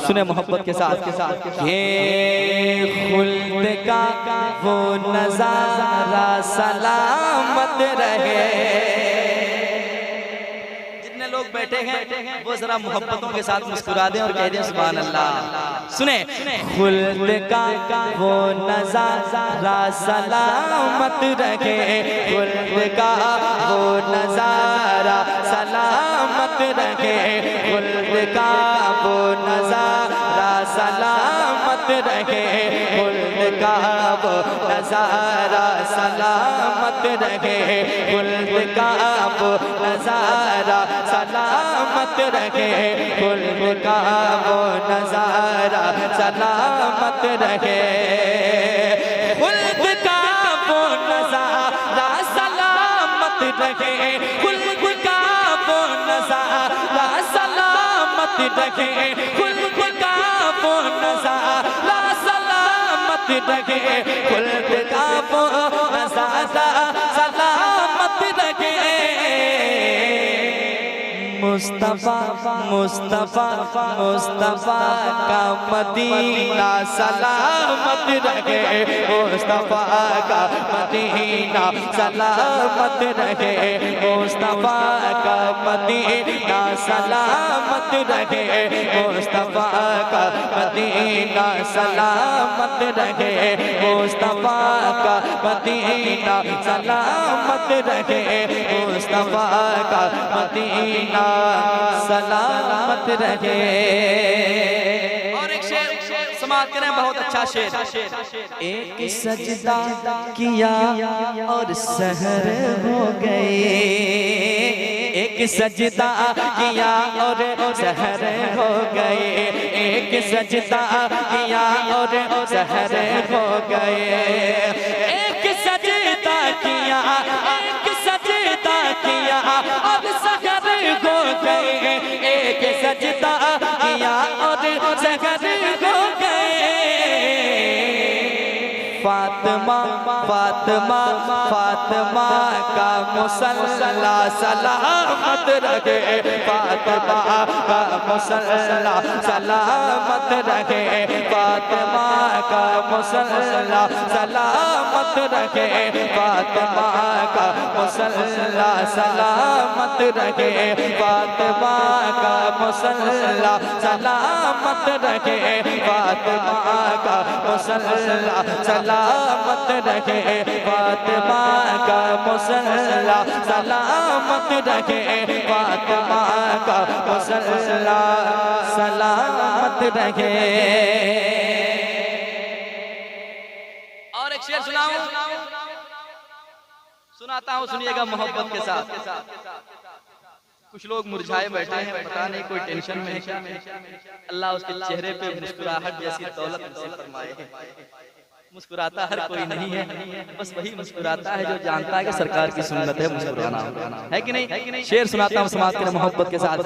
सुने मोहब्बत के साथ ये खुल्द का वो नजारा सलामत रहे। जितने लोग बैठे हैं वो जरा मोहब्बतों के साथ मुस्कुरा दें और कह दें सुभान अल्लाह। सुने खुल्द का वो नजारा सलामत रहे, खुल्द का वो नजारा सलामत रहे, खुल्द का वो नजारा सलामत रहे, खुल्द का वो नजारा सलामत रहे, खुल्द का वो नजारा सलामत रहे, खुल्द का वो नजारा सलामत रहे, खुल्द का वो नजारा सलामत रहे, खुल्द का वो नजारा सलामत रहे, खुल्द का वो नजारा सलामत रहे, खुल्द का वो नजारा सलामत रहे। मुस्तफा मुस्तफा मुस्तफा का मदीना सलामत रहे, मुस्तफा का मदीना सलामत रहे, मुस्तफा का मदीना सलामत रहे, मुस्तफा का मदीना सलामत रहे, मुस्तफा का मदीना सलामत रहे, मुस्तफा का मदीना सलामत रहे। और एक शेर समाप्त करें, बहुत अच्छा शेर। एक सजदा किया और सहर हो गए, एक सजदा किया और सहर हो गए, एक सजदा किया और सहर हो गए, एक सजदा किया, एक सजदा किया और सहर हो गए, एक सजदा किया और सहर हो गए। फातिमा फातिमा फातिमा का मुसल्ला सलामत रहे, फातिमा का मुसल्ला सलामत रहे, फातिमा का मुसल्ला सलामत रहे, फातिमा का मुसल्ला सलामत रहे, फातिमा का मुसल्ला सलामत रहे, फातिमा का मुसल्ला सलामत रहे, फातिमा का मुसल्ला सलामत रहे, फातिमा का मुसल्ला सलामत रहे। और एक शेर सुनाता हूँ, सुनिएगा मोहब्बत के साथ। कुछ लोग मुरझाए बैठे हैं, पता नहीं कोई टेंशन में है क्या। अल्लाह उसके चेहरे पे मुस्कुराहट जैसी दौलत नसीब फरमाए। मुस्कुराता हर कोई नहीं है, बस वही मुस्कुराता है जो जानता है कि सरकार की सुन्नत है मुस्कुराना, है कि नहीं। शेर सुनाता हूँ समाज के मोहब्बत के साथ।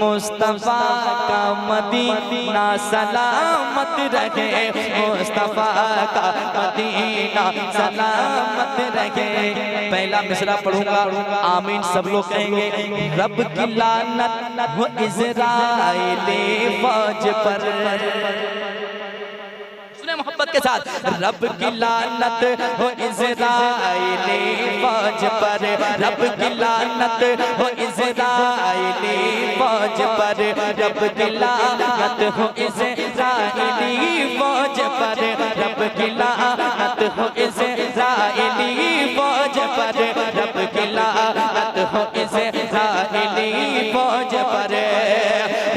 मुस्तफा का मदीना सलामत रहे, मुस्तफा का मदीना सलामत रहे। पहला मिसरा पढ़ूंगा, आमीन सब लोग कहेंगे। रब की लानत हो इज़राइली फौज पर, मोहब्बत के साथ। रब की लानत हो इज़राइली फौज पर, रब की लानत हो इज़राइली फौज पर, रब की लानत हो इज़राइली फौज पर, रब की लानत हो इज़राइली फौज पर, रब की लानत हो इज़राइली फौज पर,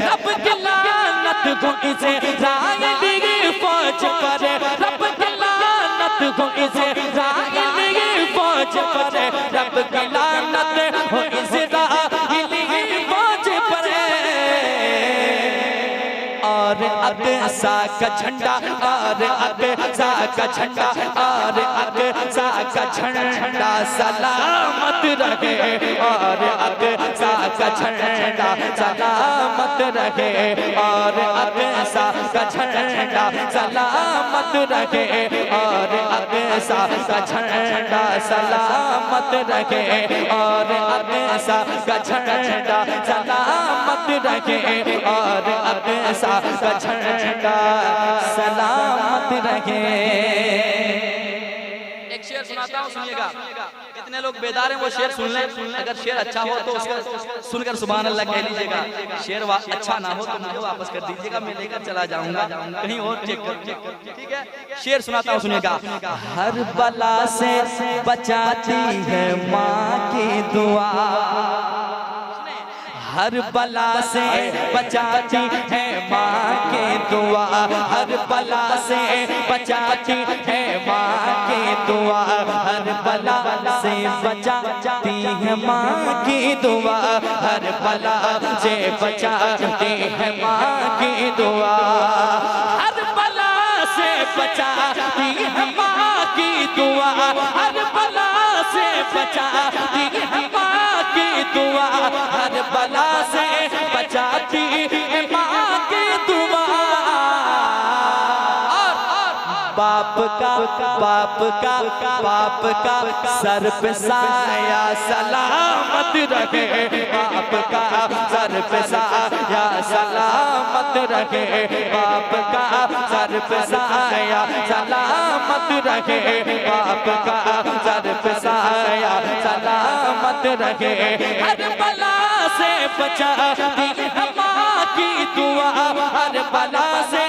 रब की लानत हो इज़राइली फौज पर, रब की लानत हो इज़राइली फौज पर, रब की लानत हो इज़राइली फौज पर। और अक़सा का झंडा, और अक़सा का झंडा, और अक़सा का झंडा सलामत रहे, और अक़सा का झंडा सलामत रहे, और अक़सा का झंडा सलामत रहे, और अक़सा का झंडा सलामत रहे, और अक़सा का झंडा सलामत रहे, और अक़सा का झंडा सलामत रहे। एक शेर सुनाता हूँ, सुनिएगा। कितने लोग बेदार हैं वो शेर सुन लें। अगर शेर अच्छा हो तो उसका सुनकर सुभान अल्लाह कह लीजिएगा। शेर अच्छा ना हो तो मुझे वापस कर दीजिएगा, मैं लेकर चला जाऊंगा कहीं और चेक कर। ठीक है, शेर सुनाता हूँ, सुनिएगा। हर बला से बचाती है माँ की दुआ, हर बला से बचाती है माँ की दुआ, हर बला से बचाती है माँ की दुआ, हर बला से बचाती है माँ की दुआ, हर बला से बचाती है माँ की दुआ, हर बला से बचाती है माँ की दुआ, हर बला से बचाती है माँ की दुआ, हर बला से बचाती है माँ की दुआ। बाप का सर पे साया सलामत रहे, बाप का सर पे साया सलामत रहे, बाप का सर पे साया सलामत रहे, बाप का सर पे साया सलामत रहे, हर बला से बचाती है माँ की दुआ, हर बला से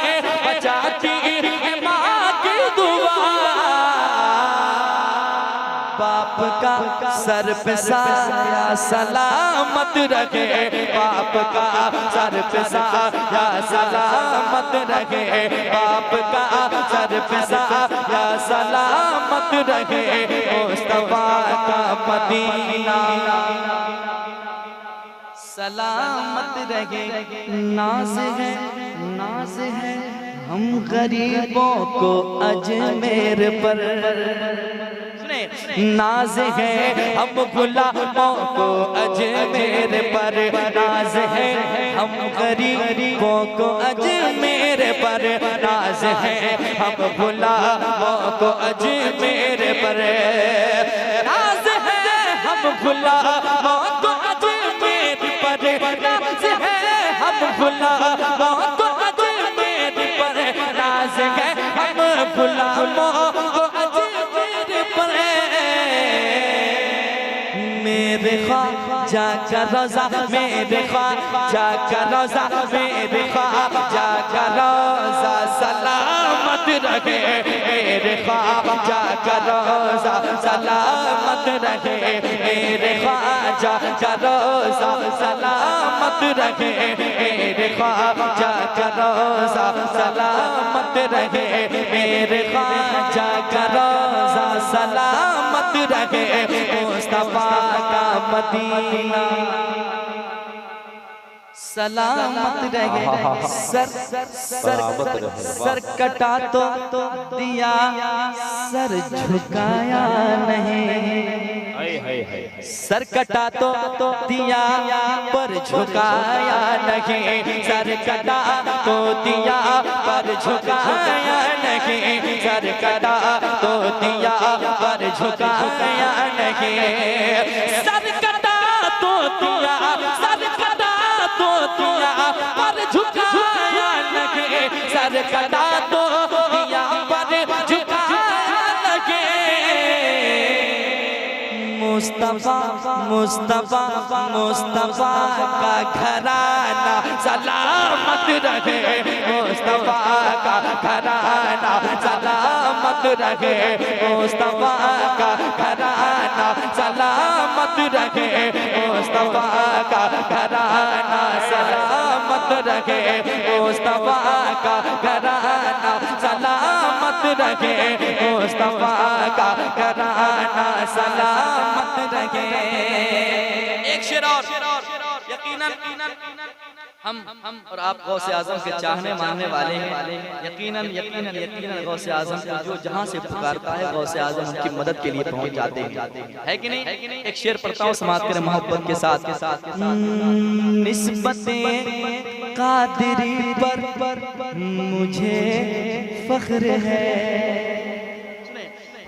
बचाती है माँ की दुआ। बाप का सर पे साया सलामत रखे, बाप का सर पे साया सलामत रखे, बाप का सर पे साया सलामत रखे, मुस्तफा का मदीना सलामत रहे। नाज है हम गरीबों को अजमेर पर, नाज है हम गुलामों को अजमेर पर, नाज है हम गरीबों को अजमेर पर, नाज है हम गुलामों को अजमेर पर, नाज है हम गुलामों को अजमेर पर, नाज है हम गुलामों को अजमेर पर, नाज है हम गुलामों को अजमेर पर। मेरे ख्वाजा का रोज़ा, मेरे ख्वाजा का रोज़ा, मेरे ख्वाजा का रोज़ा सलामत रहे, मेरे ख्वाजा का रोज़ा सलामत रहे, मेरे ख्वाजा का रोज़ा सलामत रहे, मेरे ख्वाजा का रोज़ा सलामत रहे, मेरे ख्वाजा का रोज़ा सलामत रहे, मुस्तफा का मदीना सलामत रहे। सर कटा तो दिया, सर झुकाया नहीं, सर कटा तो दिया पर झुकाया नहीं, सर कटा तो दिया पर झुकाया नहीं, सर कटा तो दिया पर झुकाया नहीं, सर कटा तो दिया, सर कटा तो दिया पर झुकाया नहीं, सर कटा तो दिया पर झुकाया नहीं। मुस्तफा मुस्तफा मुस्तफा का घराना सलामत रहे, मुस्तफा का घराना सलामत रहे, मुस्तफा का घराना सलामत रहे, मुस्तफा का घराना सलामत रहे, मुस्तफा का घराना सलामत रहे, मुस्तफा का घराना सलामत रहे। एक शेर और, यकीनन हम और आप गौसे आजम के चाहने मानने वाले हैं। यकीनन यकीनन यकीनन गौसे आजम को जो जहां से पुकारता है गौसे आजम उनकी मदद के लिए पहुंच जाते हैं, है कि नहीं? एक शेर पढ़ता हूं, समाप्त करें मोहब्बत के साथ। निस्बते कादरी पर मुझे फख्र है,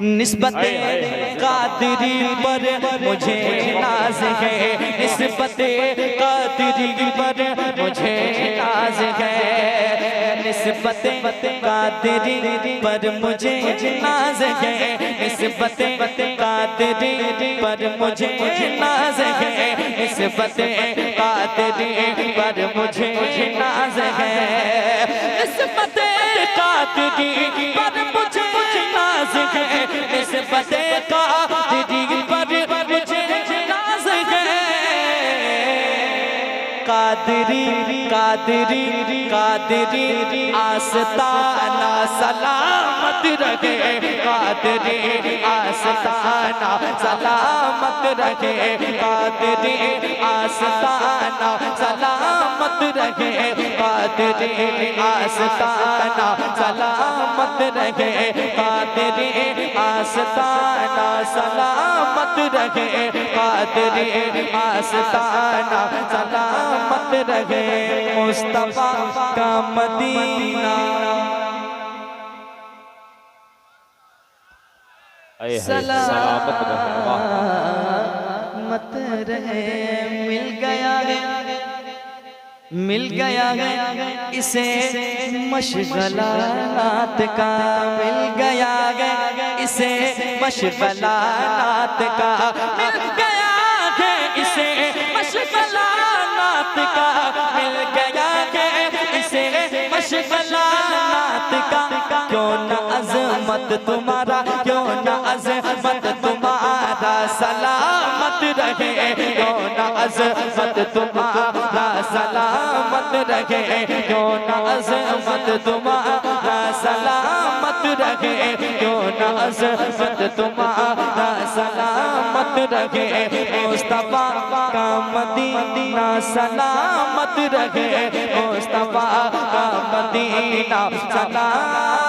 निस्बते कादरी पर मुझे नाज है, निस्बते कादरी पर मुझे नाज है, निस्बते कादरी पर मुझे नाज है, निस्बते कादरी पर मुझे नाज है, निस्बते कादरी पर मुझे नाज है, निस्बते कादरी पर मुझे नाज है, निस्बते कादरी पर मुझे नाज है। कादरी कादरी कादरी आस्ताना सलामत रखे, कादरी आस्ताना सलामत रखे, कादरी आस्ताना सलामत रखे, कादरी आस्ताना सलामत रखे, कादरी आस्ताना सलामत रखे, कादरी आस्ताना सलामत रखे। मुस्तफा का मदीना सलामत रहे, मिल गया है इसे मशगला नात का, मिल गया है इसे मशगला नात का, मिल गया है इसे मशगला नात का, मिल गया है इसे मशगला नात का। क्यों न अज़मत तुम्हारा, क्यों न अज़मत तुम्हारा सलामत रहे, क्यों न अज़मत तुम्हारा सलामत रहे, क्यों न अज़मत तुम्हारा सलामत रहे, क्यों न अज़मत तुम्हारा सलामत रहे। मुस्तफा का मदीना सलामत रहे, मुस्तफा का मदीना सलामत